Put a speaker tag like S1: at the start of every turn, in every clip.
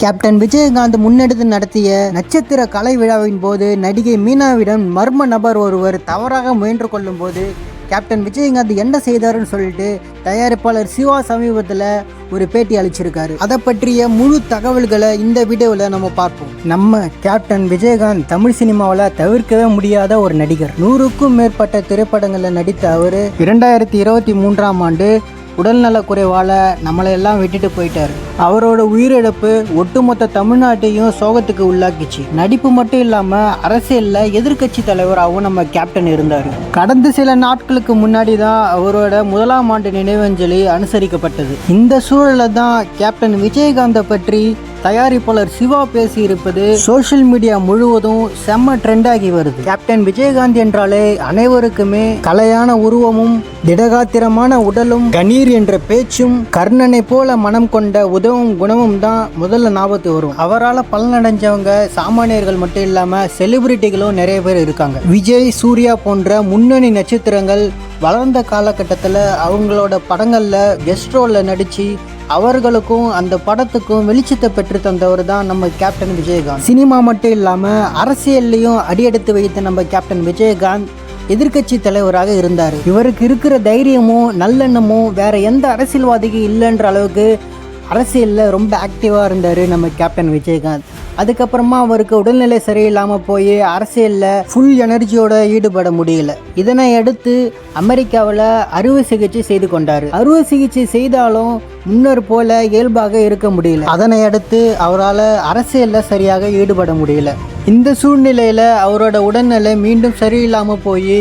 S1: Captain Vijayakanth முன்னெடுத்து நடத்திய நட்சத்திர கலை விழாவின் போது நடிகை மீனாவிடம் மர்ம நபர் ஒருவர் தவறாக முயன்று கொள்ளும் போது கேப்டன் விஜயகாந்த் என்ன செய்தாருன்னு சொல்லிட்டு தயாரிப்பாளர் சிவா சமீபத்தில் ஒரு பேட்டி அளிச்சிருக்காரு. அதை பற்றிய முழு தகவல்களை இந்த வீடியோவில் நம்ம பார்ப்போம். நம்ம கேப்டன் விஜயகாந்த் தமிழ் சினிமாவில் தவிர்க்கவே முடியாத ஒரு நடிகர். 100க்கும் மேற்பட்ட திரைப்படங்களில் நடித்த அவர் 2023ஆம் ஆண்டு உடல்நல குறைவால் நம்மளையெல்லாம் விட்டுட்டு போயிட்டார். அவரோட உயிரிழப்பு ஒட்டுமொத்த தமிழ்நாட்டையும் சோகத்துக்கு உள்ளாக்கிச்சு. நடிப்பு மட்டும் இல்லாமல் அரசியலில் எதிர்கட்சி தலைவராகவும் நம்ம கேப்டன் இருந்தார். கடந்த சில நாட்களுக்கு முன்னாடி தான் அவரோட 1ஆம் ஆண்டு நினைவஞ்சலி அனுசரிக்கப்பட்டது. இந்த சூழலில் தான் கேப்டன் விஜயகாந்தை பற்றி தயாரிப்பாளர் சிவா பேசியிருப்பது சோஷியல் மீடியா முழுவதும் செம்ம ட்ரெண்டாகி வருது. கேப்டன் விஜயகாந்த் என்றாலே அனைவருக்குமே கலையான உருவமும் திடகாத்திரமான உடலும் கணீர் என்ற பேச்சும் கர்ணனை போல மனம் கொண்ட உதவும் குணமும் தான் முதல்ல ஞாபகத்து வரும். அவரால் பலனடைஞ்சவங்க சாமானியர்கள் மட்டும் இல்லாம செலிபிரிட்டிகளும் நிறைய பேர் இருக்காங்க. விஜய், சூர்யா போன்ற முன்னணி நட்சத்திரங்கள் வளர்ந்த காலகட்டத்தில் அவங்களோட படங்களில் கெஸ்ட் ரோலில் நடித்து அவர்களுக்கும் அந்த படத்துக்கும் வெளிச்சத்தை பெற்று தந்தவர் தான் நம்ம கேப்டன் விஜயகாந்த். சினிமா மட்டும் இல்லாமல் அரசியல்லையும் அடியெடுத்து வைத்த நம்ம கேப்டன் விஜயகாந்த் எதிர்கட்சி தலைவராக இருந்தார். இவருக்கு இருக்கிற தைரியமும் நல்லெண்ணமும் வேற எந்த அரசியல்வாதிக்கும் இல்லைன்ற அளவுக்கு அரசியலில் ரொம்ப ஆக்டிவாக இருந்தார் நம்ம கேப்டன் விஜயகாந்த். அதுக்கப்புறமா அவருக்கு உடல்நிலை சரியில்லாமல் போய் அரசியலில் ஃபுல் எனர்ஜியோட ஈடுபட முடியல. இதனை அடுத்து அமெரிக்காவில் அறுவை சிகிச்சை செய்து கொண்டார். அறுவை சிகிச்சை செய்தாலும் முன்னர் போல இயல்பாக இருக்க முடியல. அதனை அடுத்து அவரால் அரசியலில் சரியாக ஈடுபட முடியல. இந்த சூழ்நிலையில் அவரோட உடல்நிலை மீண்டும் சரியில்லாமல் போய்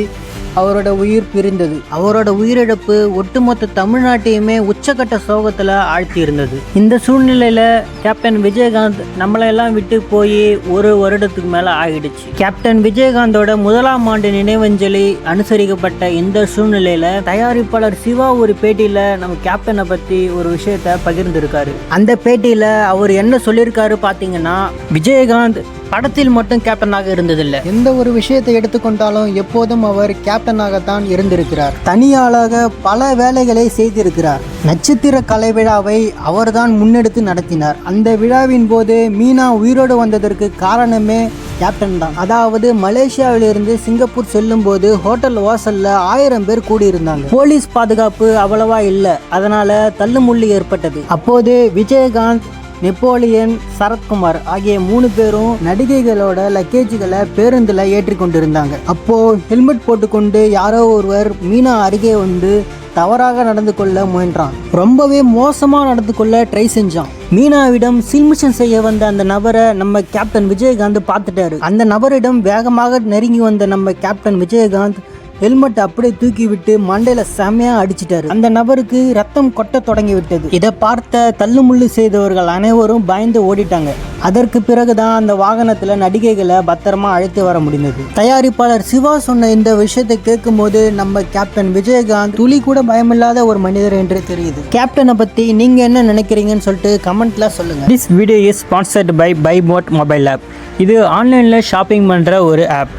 S1: அவரோட உயிர் பிரிந்தது. அவரோட உயிரிழப்பு ஒட்டுமொத்த தமிழ்நாட்டையுமே உச்சக்கட்ட சோகத்தில் ஆழ்த்தி இருந்தது. இந்த சூழ்நிலையில் கேப்டன் விஜயகாந்த் நம்மளையெல்லாம் விட்டு போய் ஒரு வருடத்துக்கு மேலே ஆகிடுச்சு. கேப்டன் விஜயகாந்தோட 1ஆம் ஆண்டு நினைவஞ்சலி அனுசரிக்கப்பட்ட இந்த சூழ்நிலையில் தயாரிப்பாளர் சிவா ஒரு பேட்டியில் நம்ம கேப்டனை பற்றி ஒரு விஷயத்தை பகிர்ந்திருக்காரு. அந்த பேட்டியில் அவர் என்ன சொல்லியிருக்காரு பார்த்தீங்கன்னா, விஜயகாந்த் படத்தில் மட்டும் கேப்டனாக இருந்ததில்லை. எந்த ஒரு விஷயத்தை எடுத்துக்கொண்டாலும் எப்போதும் அவர் கேப்டனாகத்தான் இருந்திருக்கிறார். தனியாளாக பல வேலைகளை செய்திருக்கிறார். நட்சத்திர கலை விழாவை அவர்தான் முன்னெடுத்து நடத்தினார். அந்த விழாவின் போது மீனா உயிரோடு வந்ததற்கு காரணமே கேப்டன் தான். அதாவது மலேசியாவிலிருந்து சிங்கப்பூர் செல்லும் போது ஹோட்டல் வாசல்ல 1000 பேர் கூடியிருந்தாங்க. போலீஸ் பாதுகாப்பு அவ்வளவா இல்லை, அதனால தள்ளுமுள்ளு ஏற்பட்டது. அப்போது விஜயகாந்த், நெப்போலியன், சரத்குமார் ஆகிய 3 பேரும் நடிகைகளோட லக்கேஜுகளை பேருந்தில் ஏற்றி கொண்டிருந்தாங்க. அப்போ ஹெல்மெட் போட்டுக்கொண்டு யாரோ ஒருவர் மீனா அருகே வந்து தவறாக நடந்து கொள்ள முயன்றான். ரொம்பவே மோசமாக நடந்து கொள்ள ட்ரை செஞ்சான். மீனாவிடம் சில்மிஷன் செய்ய வந்த அந்த நபரை நம்ம கேப்டன் விஜயகாந்த் பார்த்துட்டாரு. அந்த நபரிடம் வேகமாக நெருங்கி வந்த நம்ம கேப்டன் விஜயகாந்த் ஹெல்மெட் அப்படியே தூக்கி விட்டு மண்டையில செமையா அடிச்சிட்டாரு. அந்த நபருக்கு ரத்தம் கொட்ட தொடங்கி விட்டது. இதை பார்த்த தள்ளுமுள்ளு செய்தவர்கள் அனைவரும் பயந்து ஓடிட்டாங்க. அதற்கு பிறகுதான் அந்த வாகனத்துல நடிகைகளை பத்திரமா அழைத்து வர முடிந்தது. தயாரிப்பாளர் சிவா சொன்ன இந்த விஷயத்தை கேட்கும் போது நம்ம கேப்டன் விஜயகாந்த் துளி கூட பயமில்லாத ஒரு மனிதர் என்று தெரியுது. கேப்டனை பத்தி நீங்க என்ன நினைக்கிறீங்கன்னு சொல்லிட்டு கமெண்ட்ல சொல்லுங்க. This video is sponsored by பைமோட் மொபைல் ஆப். இது ஆன்லைன்ல ஷாப்பிங் பண்ற ஒரு ஆப்.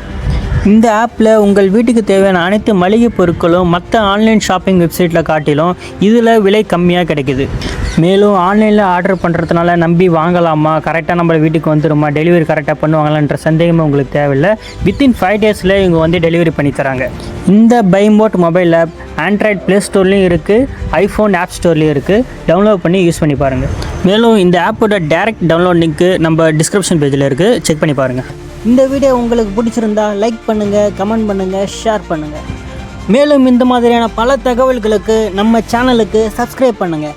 S1: இந்த ஆப்பில் உங்கள் வீட்டுக்கு தேவையான அனைத்து மளிகை பொருட்களும் மற்ற ஆன்லைன் ஷாப்பிங் வெப்சைட்டில் காட்டிலும் இதில் விலை கம்மியாக கிடைக்குது. மேலும் ஆன்லைனில் ஆர்டர் பண்ணுறதுனால நம்பி வாங்கலாமா, கரெக்டாக நம்ம வீட்டுக்கு வந்துடுமா, டெலிவரி கரெக்டாக பண்ணுவாங்களான்ற சந்தேகமே உங்களுக்கு தேவையில்லை. வித்தின் 5 டேஸில் இவங்க வந்து டெலிவரி பண்ணி தராங்க. இந்த பைமோட் மொபைல் ஆப் ஆண்ட்ராய்ட் ப்ளே ஸ்டோர்லேயும் இருக்குது, ஐஃபோன் ஆப் ஸ்டோர்லேயும் இருக்குது. டவுன்லோட் பண்ணி யூஸ் பண்ணி பாருங்கள். மேலும் இந்த ஆப்போட டைரக்ட் டவுன்லோட் லிங்க்கு நம்ம டிஸ்கிரிப்ஷன் பேஜில் இருக்குது, செக் பண்ணி பாருங்கள். இந்த வீடியோ உங்களுக்கு பிடிச்சிருந்தா லைக் பண்ணுங்கள், கமெண்ட் பண்ணுங்கள், ஷேர் பண்ணுங்கள். மேலும் இந்த மாதிரியான பல தகவல்களுக்கு நம்ம சேனலுக்கு சப்ஸ்கிரைப் பண்ணுங்கள்.